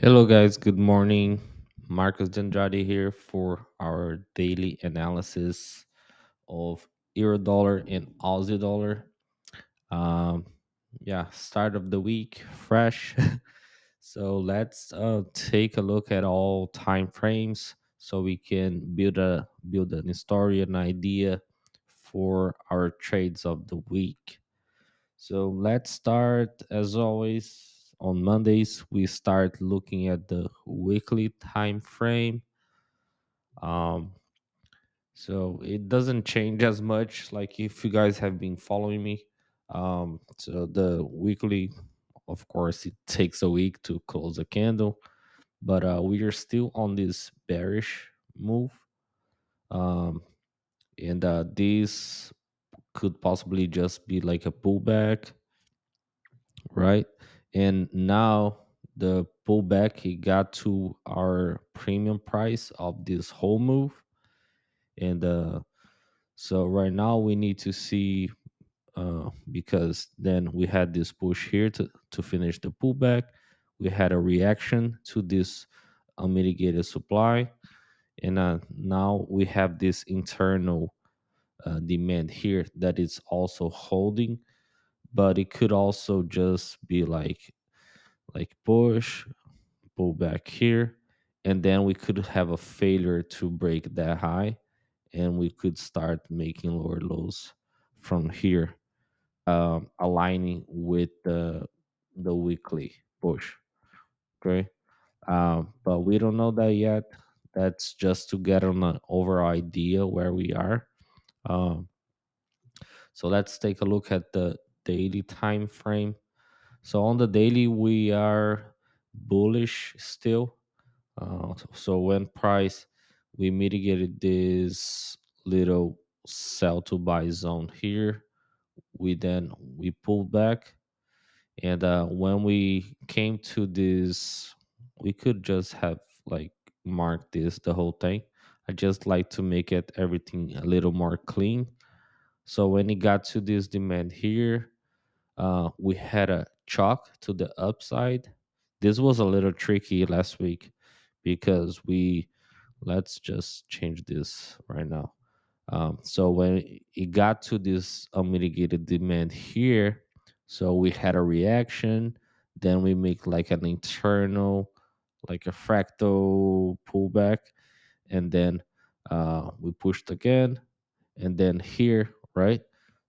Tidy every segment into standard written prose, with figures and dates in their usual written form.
Hello, guys. Good morning. Marcus Dendrade here for our daily analysis of euro dollar and Aussie dollar. Um, yeah, start of the week, fresh. So let's take a look at all time frames so we can build an story, an idea for our trades of the week. So let's start as always on Mondays. We start looking at the weekly time frame. Um, so it doesn't change as much. Like if you guys have been following me, so the weekly, of course, it takes a week to close a candle, but we are still on this bearish move, um, and this could possibly just be like a pullback, right? And now the pullback he got to our premium price of this whole move, and so right now we need to see because then we had this push here to finish the pullback. We had a reaction to this unmitigated supply, and now we have this internal demand here that is also holding, but it could also just be like push pull back here, and then we could have a failure to break that high, and we could start making lower lows from here, aligning with the weekly push. Okay, but we don't know that yet. That's just to get on an overall idea where we are. Um, so let's take a look at the daily time frame. So on the daily, we are bullish still. So when price, we mitigated this little sell to buy zone here. We pulled back, and when we came to this, we could just have like marked this the whole thing. I just like to make it everything a little more clean. So when it got to this demand here, we had a chalk to the upside. This was a little tricky last week because let's just change this right now. So when it got to this unmitigated demand here, so we had a reaction, then we make like an internal, like a fractal pullback, and then we pushed again, and then here, right?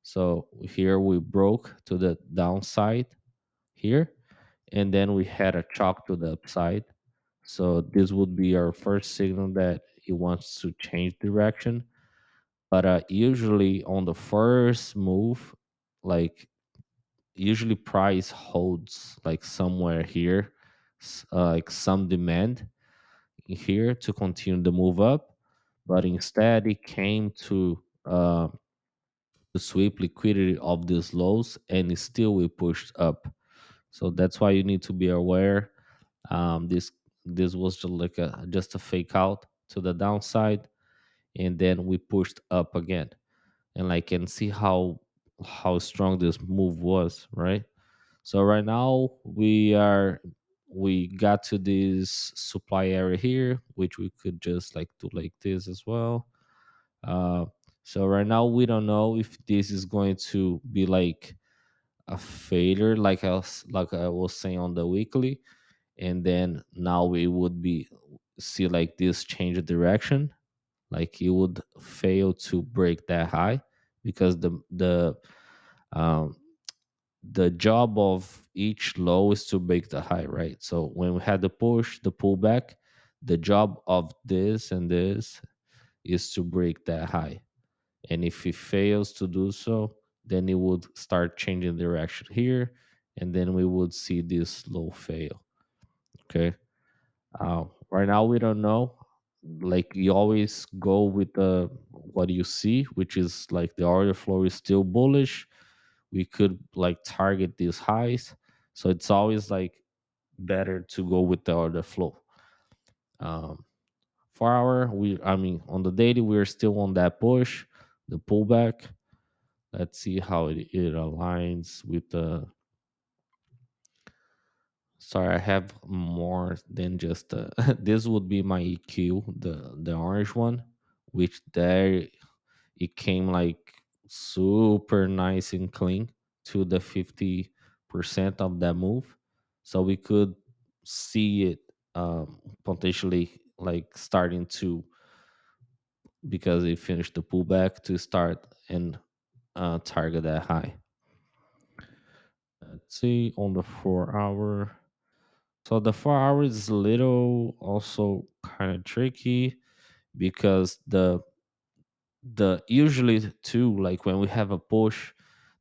So here we broke to the downside here, and then we had a chalk to the upside. So this would be our first signal that it wants to change direction. But usually on the first move, like usually price holds like somewhere here, like some demand here to continue the move up, but instead it came to sweep liquidity of these lows, and still we pushed up. So that's why you need to be aware. This was just a fake out to the downside, and then we pushed up again, and like can see how strong this move was, right? So right now we got to this supply area here, which we could just like do like this as well. uh so right now we don't know if this is going to be like a failure, like I was saying on the weekly, and then now we would be see like this change of direction, like it would fail to break that high, because um the job of each low is to break the high, right? So when we had the push, the pullback, the job of this and this is to break that high. And if it fails to do so, then it would start changing direction here, and then we would see this low fail. Okay. Right now we don't know. Like you always go with the what you see, which is like the order flow is still bullish. We could like target these highs, so it's always like better to go with the order flow. Um, for our I mean on the daily we're still on that push, the pullback. Let's see how it aligns with the. Sorry, I have more than just this would be my EQ, the orange one, which there it came like super nice and clean to the 50% of that move. So we could see it potentially like starting to, because it finished the pullback, to start and target that high. Let's see on the 4 hour. So the 4 hour is a little also kind of tricky because the usually too, like when we have a push,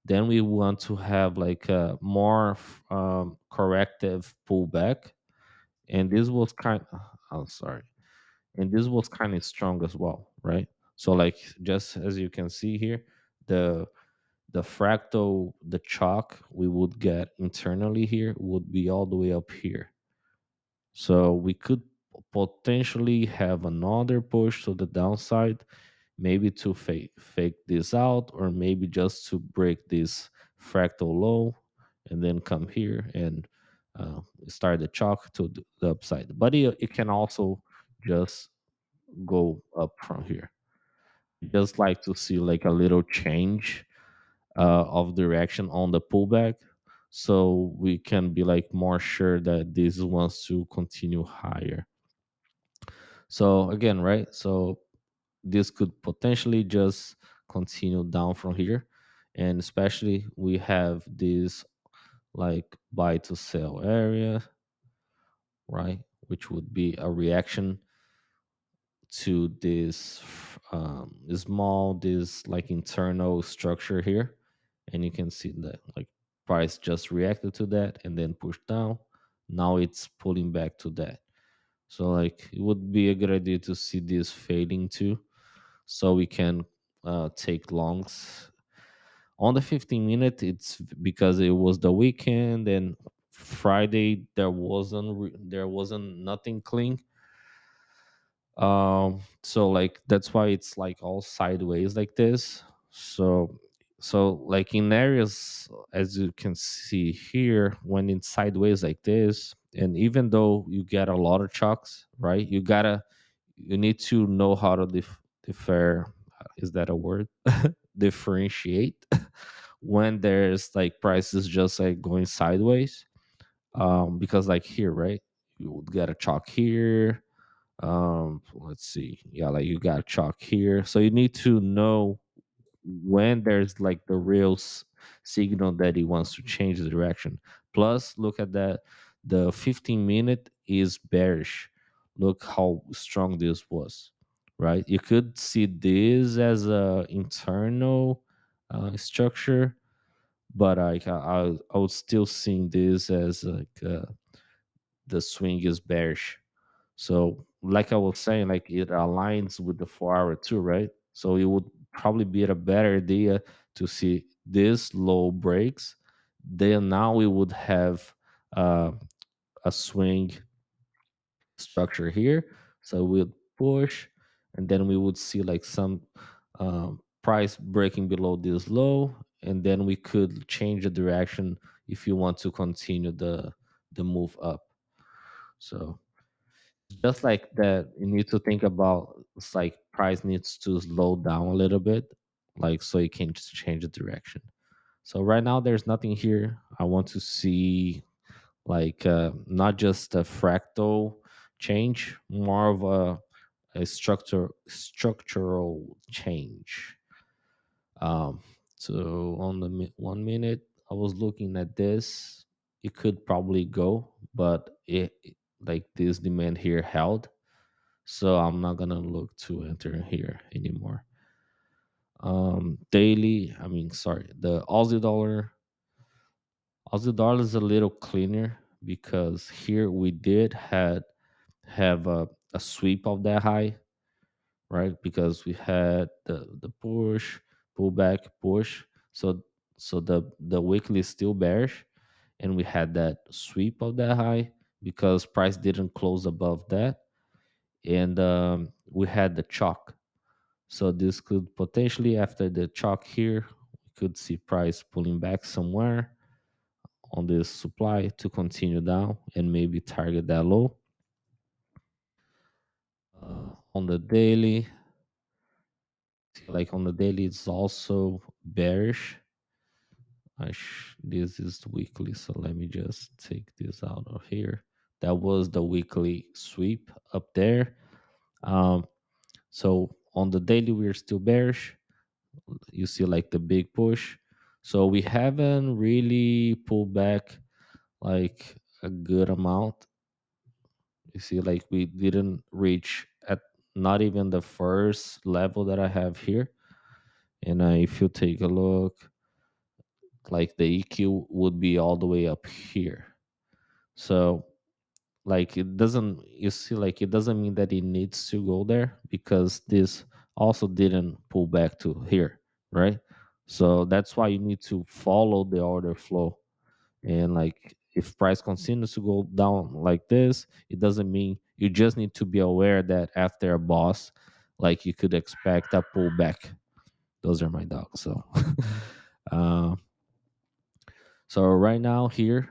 then we want to have like a more corrective pullback, and this was kind. Oh, sorry, and this was kind of strong as well, right? So like just as you can see here, the the fractal, the chalk we would get internally here would be all the way up here. So we could potentially have another push to the downside, maybe to fake this out, or maybe just to break this fractal low and then come here and start the chalk to the upside. But it can also just go up from here. Just like to see like a little change of direction on the pullback, so we can be like more sure that this wants to continue higher. So again, right? So this could potentially just continue down from here, and especially we have this like buy to sell area, right? Which would be a reaction to this small, this like internal structure here, and you can see that like price just reacted to that and then pushed down. Now it's pulling back to that. So like it would be a good idea to see this fading too, so we can take longs on the 15 minute. It's because it was the weekend and Friday there wasn't nothing clean. So like that's why it's like all sideways like this. So like in areas as you can see here, when it's sideways like this, and even though you get a lot of chalks, right, you need to know how to differ, is that a word, differentiate when there's like prices just like going sideways. Because like here, right, you would get a chalk here. Let's see, yeah, like you got chalk here, so you need to know when there's like the real signal that he wants to change the direction. Plus look at that, the 15 minute is bearish. Look how strong this was, right? You could see this as a internal structure, but I would still see this as like the swing is bearish. So, like I was saying, like it aligns with the 4 hour too, right? So it would probably be a better idea to see this low breaks. Then now we would have uh, a swing structure here. So we'd push, and then we would see like some price breaking below this low, and then we could change the direction if you want to continue the move up. So just like that, you need to think about it's like price needs to slow down a little bit, like so you can just change the direction. So right now there's nothing here. I want to see like not just a fractal change, more of a structural change. Um, so on the 1 minute, I was looking at this. It could probably go, but like this demand here held, so I'm not gonna look to enter here anymore. Daily, I mean, sorry, the Aussie dollar is a little cleaner because here we did had have a sweep of that high, right? Because we had the push, pullback, push. So the weekly is still bearish, and we had that sweep of that high because price didn't close above that, and we had the chalk. So this could potentially, after the chalk here, we could see price pulling back somewhere on this supply to continue down and maybe target that low. On the daily, like on the daily, it's also bearish. This is the weekly, so let me just take this out of here. That was the weekly sweep up there. Um, so on the daily, we're still bearish. You see, like the big push. So we haven't really pulled back like a good amount. You see, like we didn't reach at not even the first level that I have here. And if you take a look, like the EQ would be all the way up here. So like it doesn't, you see, like it doesn't mean that it needs to go there because this also didn't pull back to here, right? So that's why you need to follow the order flow. And like if price continues to go down like this, it doesn't mean, you just need to be aware that after a boss, like you could expect a pullback. Those are my dogs. So uh, so right now here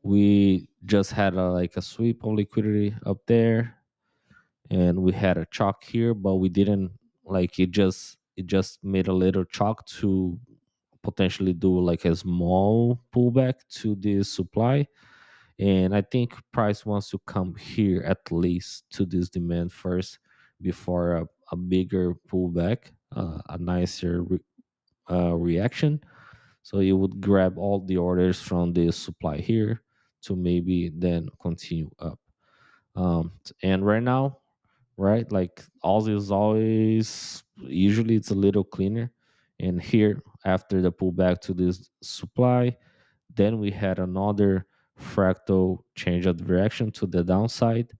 we just had like a sweep of liquidity up there, and we had a chalk here, but we didn't, like it just made a little chalk to potentially do like a small pullback to the supply. And I think price wants to come here at least to this demand first before a bigger pullback, a nicer reaction. So you would grab all the orders from this supply here to maybe then continue up. And right now, right, like all is always, usually it's a little cleaner. And here, after the pullback to this supply, then we had another fractal change of direction to the downside.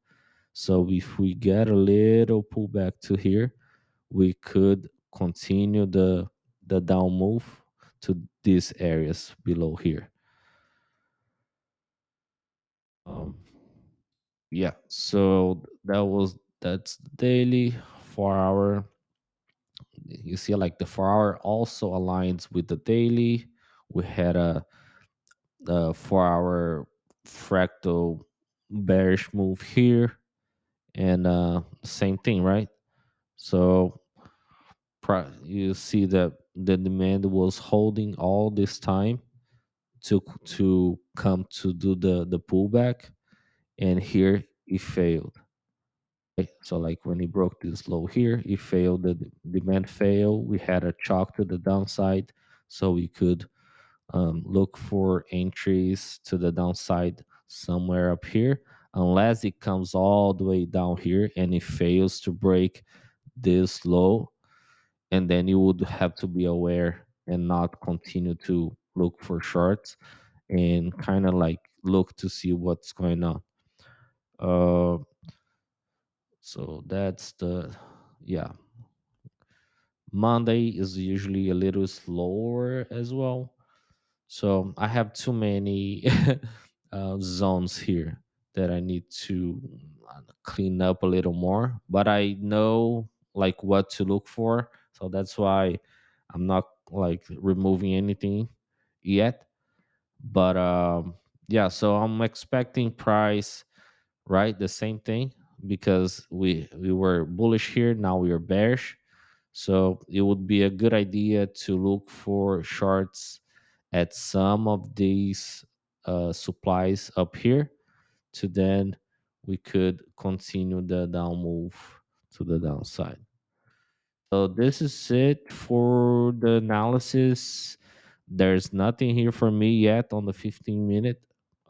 So if we get a little pullback to here, we could continue the down move to these areas below here. Um, yeah, so that's daily. 4 hour, you see, like the 4 hour also aligns with the daily. We had a 4 hour fractal bearish move here, and same thing, right? So you see that the demand was holding all this time to come to do the pullback, and here it failed. Right? So like when it broke this low here, it failed. The demand failed. We had a chalk to the downside, so we could look for entries to the downside somewhere up here, unless it comes all the way down here and it fails to break this low. And then you would have to be aware and not continue to look for shorts, and kind of like look to see what's going on. uh so that's the, yeah, Monday is usually a little slower as well. So I have too many zones here that I need to clean up a little more, but I know like what to look for. So that's why I'm not like removing anything yet. But yeah, so I'm expecting price, right? The same thing, because we were bullish here, now we are bearish. So it would be a good idea to look for shorts at some of these supplies up here, to then we could continue the down move to the downside. So this is it for the analysis. There's nothing here for me yet on the 15 minute.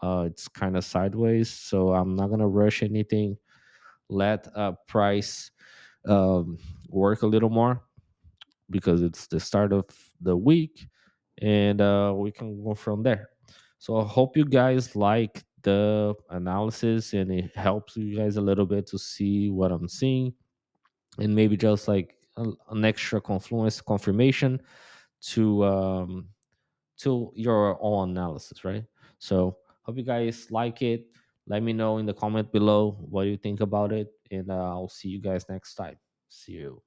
It's kind of sideways, so I'm not gonna rush anything. Let price um, work a little more, because it's the start of the week, and we can go from there. So I hope you guys like the analysis and it helps you guys a little bit to see what I'm seeing, and maybe just like an extra confluence confirmation to your own analysis, right? So hope you guys like it. Let me know in the comment below what you think about it, and I'll see you guys next time. See you.